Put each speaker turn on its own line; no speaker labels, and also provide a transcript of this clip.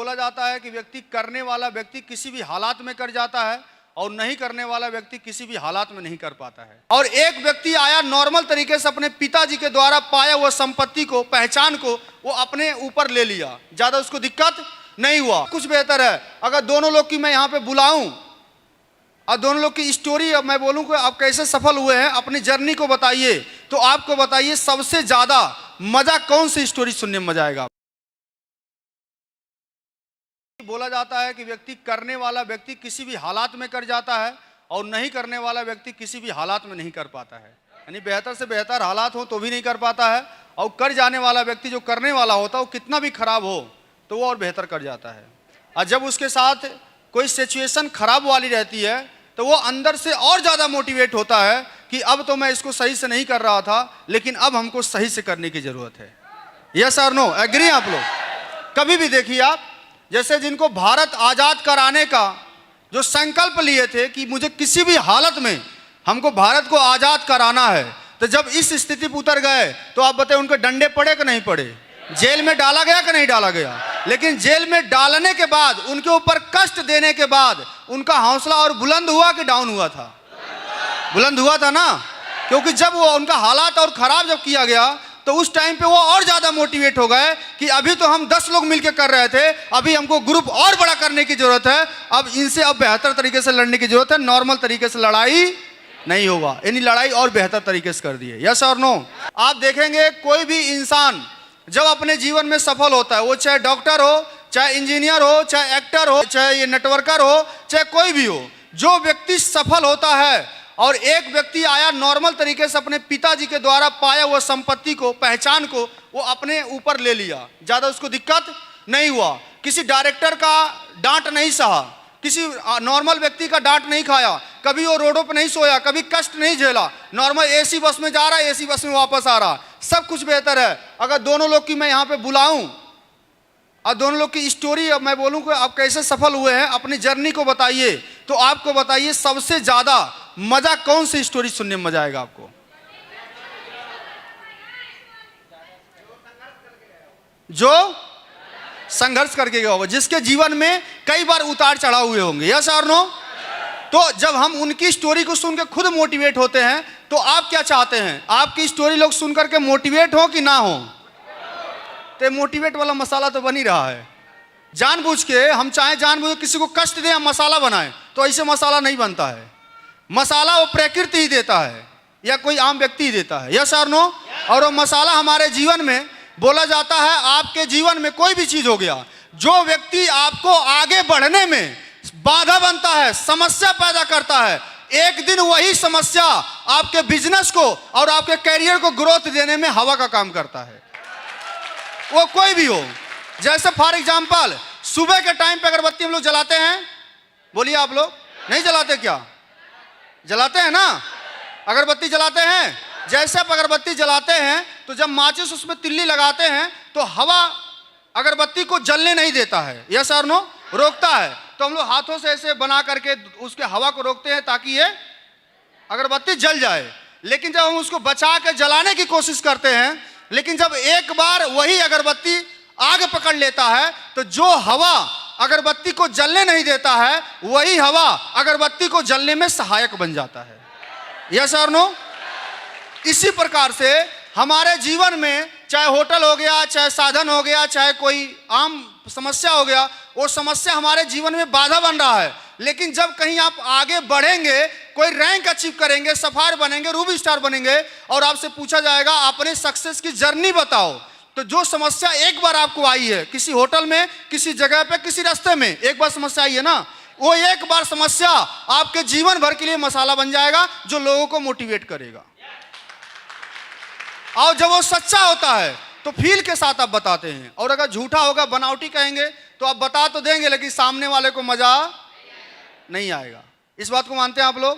बोला जाता है कि व्यक्ति करने वाला व्यक्ति किसी भी हालात में कर जाता है और नहीं करने वाला व्यक्ति किसी भी हालात में नहीं कर पाता है। और एक व्यक्ति आया नॉर्मल तरीके से अपने पिताजी के द्वारा पाया हुआ संपत्ति को, पहचान को वो अपने ऊपर ले लिया, ज्यादा उसको दिक्कत नहीं हुआ। कुछ बेहतर है अगर दोनों लोग की मैं यहाँ पे बुलाऊं और दोनों लोग की स्टोरी मैं बोलूं कि आप कैसे सफल हुए हैं, अपनी जर्नी को बताइए, तो आपको बताइए सबसे ज्यादा मजा कौन सी स्टोरी सुनने में मजा आएगा। बोला जाता है कि व्यक्ति करने वाला व्यक्ति किसी भी हालात में कर जाता है और नहीं करने वाला व्यक्ति किसी भी हालात में नहीं कर पाता है। यानी बेहतर से बेहतर हालात हो तो भी नहीं कर पाता है, और कर जाने वाला व्यक्ति जो करने वाला होता है वो कितना भी खराब हो तो वो और बेहतर कर जाता है। और जब उसके साथ कोई सिचुएशन खराब वाली रहती है तो वो अंदर से और ज़्यादा मोटिवेट होता है कि अब तो मैं इसको सही से नहीं कर रहा था, लेकिन अब हमको सही से करने की ज़रूरत है। यस और नो, एग्री आप लोग? कभी भी देखिए आप, जैसे जिनको भारत आज़ाद कराने का जो संकल्प लिए थे कि मुझे किसी भी हालत में हमको भारत को आज़ाद कराना है, तो जब इस स्थिति पर उतर गए तो आप बताएं उनके डंडे पड़े कि नहीं पड़े, जेल में डाला गया कि नहीं डाला गया। लेकिन जेल में डालने के बाद, उनके ऊपर कष्ट देने के बाद उनका हौसला और बुलंद हुआ कि डाउन हुआ था? बुलंद हुआ था ना, क्योंकि जब वो उनका हालात और ख़राब जब किया गया तो उस टाइम पे वो और ज़्यादा मोटिवेट हो गए कि अभी तो हम 10 लोग मिलकर कर रहे थे, अभी हमको ग्रुप और बड़ा करने की ज़रूरत है, अब इनसे अब बेहतर तरीके से लड़ने की ज़रूरत है, नॉर्मल तरीके से लड़ाई नहीं होगा। यानी लड़ाई और बेहतर तरीके से कर दिए। यस और नो? आप देखेंगे कोई भी इंसान जब अपने जीवन में सफल होता है, वो चाहे डॉक्टर हो, चाहे इंजीनियर हो, चाहे एक्टर हो, चाहे ये नेटवर्कर हो, चाहे कोई भी हो, जो व्यक्ति सफल होता है और एक व्यक्ति आया नॉर्मल तरीके से अपने पिताजी के द्वारा पाया हुआ संपत्ति को, पहचान को वो अपने ऊपर ले लिया, ज़्यादा उसको दिक्कत नहीं हुआ, किसी डायरेक्टर का डांट नहीं सहा, किसी नॉर्मल व्यक्ति का डांट नहीं खाया, कभी वो रोडों पर नहीं सोया, कभी कष्ट नहीं झेला, नॉर्मल एसी बस में जा रहा है, एसी बस में वापस आ रहा, सब कुछ बेहतर है। अगर दोनों लोग की मैं यहाँ पे बुलाऊं और दोनों लोग की स्टोरी मैं बोलूं कि आप कैसे सफल हुए हैं, अपनी जर्नी को बताइए, तो आपको बताइए सबसे ज्यादा मजा कौन सी स्टोरी सुनने में मजा आएगा आपको? जो संघर्ष करके गया होगा, जिसके जीवन में कई बार उतार चढ़ाव हुए होंगे। यस और नो? तो जब हम उनकी स्टोरी को सुन के खुद मोटिवेट होते हैं तो आप क्या चाहते हैं? आपकी स्टोरी लोग सुन करके मोटिवेट हो कि ना हो? तो मोटिवेट वाला मसाला तो बन ही रहा है। जानबूझ के हम चाहे जानबूझ किसी को कष्ट दें, हम मसाला बनाएं, तो ऐसे मसाला नहीं बनता है। मसाला वो प्रकृति ही देता है या कोई आम व्यक्ति ही देता है। यस और नो? और वो मसाला हमारे जीवन में बोला जाता है, आपके जीवन में कोई भी चीज हो गया, जो व्यक्ति आपको आगे बढ़ने में बाधा बनता है, समस्या पैदा करता है, एक दिन वही समस्या आपके बिजनेस को और आपके कैरियर को ग्रोथ देने में हवा का काम करता है। वो कोई भी हो। जैसे फॉर एग्जांपल सुबह के टाइम पे अगरबत्ती हम लोग जलाते हैं, बोलिए आप लोग नहीं जलाते क्या? जलाते हैं ना, अगरबत्ती जलाते हैं। जैसे आप अगरबत्ती जलाते हैं तो जब माचिस उसमें तिल्ली लगाते हैं तो हवा अगरबत्ती को जलने नहीं देता है। यस और नो? रोकता है। तो हम लोग हाथों से ऐसे बना करके उसके हवा को रोकते हैं ताकि ये अगरबत्ती जल जाए। लेकिन जब हम उसको बचा के जलाने की कोशिश करते हैं, लेकिन जब एक बार वही अगरबत्ती आग पकड़ लेता है तो जो हवा अगरबत्ती को जलने नहीं देता है, वही हवा अगरबत्ती को जलने में सहायक बन जाता है। यस और नो? इसी प्रकार से हमारे जीवन में चाहे होटल हो गया, चाहे साधन हो गया, चाहे कोई आम समस्या हो गया, वो समस्या हमारे जीवन में बाधा बन रहा है। लेकिन जब कहीं आप आगे बढ़ेंगे, कोई रैंक अचीव करेंगे, सफार बनेंगे, रूबी स्टार बनेंगे और आपसे पूछा जाएगा अपने सक्सेस की जर्नी बताओ, तो जो समस्या एक बार आपको आई है किसी होटल में, किसी जगह पे, किसी रास्ते में एक बार समस्या आई है ना, वो एक बार समस्या आपके जीवन भर के लिए मसाला बन जाएगा जो लोगों को मोटिवेट करेगा। और जब वो सच्चा होता है तो फील के साथ आप बताते हैं, और अगर झूठा होगा, बनावटी कहेंगे तो आप बता तो देंगे लेकिन सामने वाले को मजा नहीं आएगा। इस बात को मानते हैं आप लोग?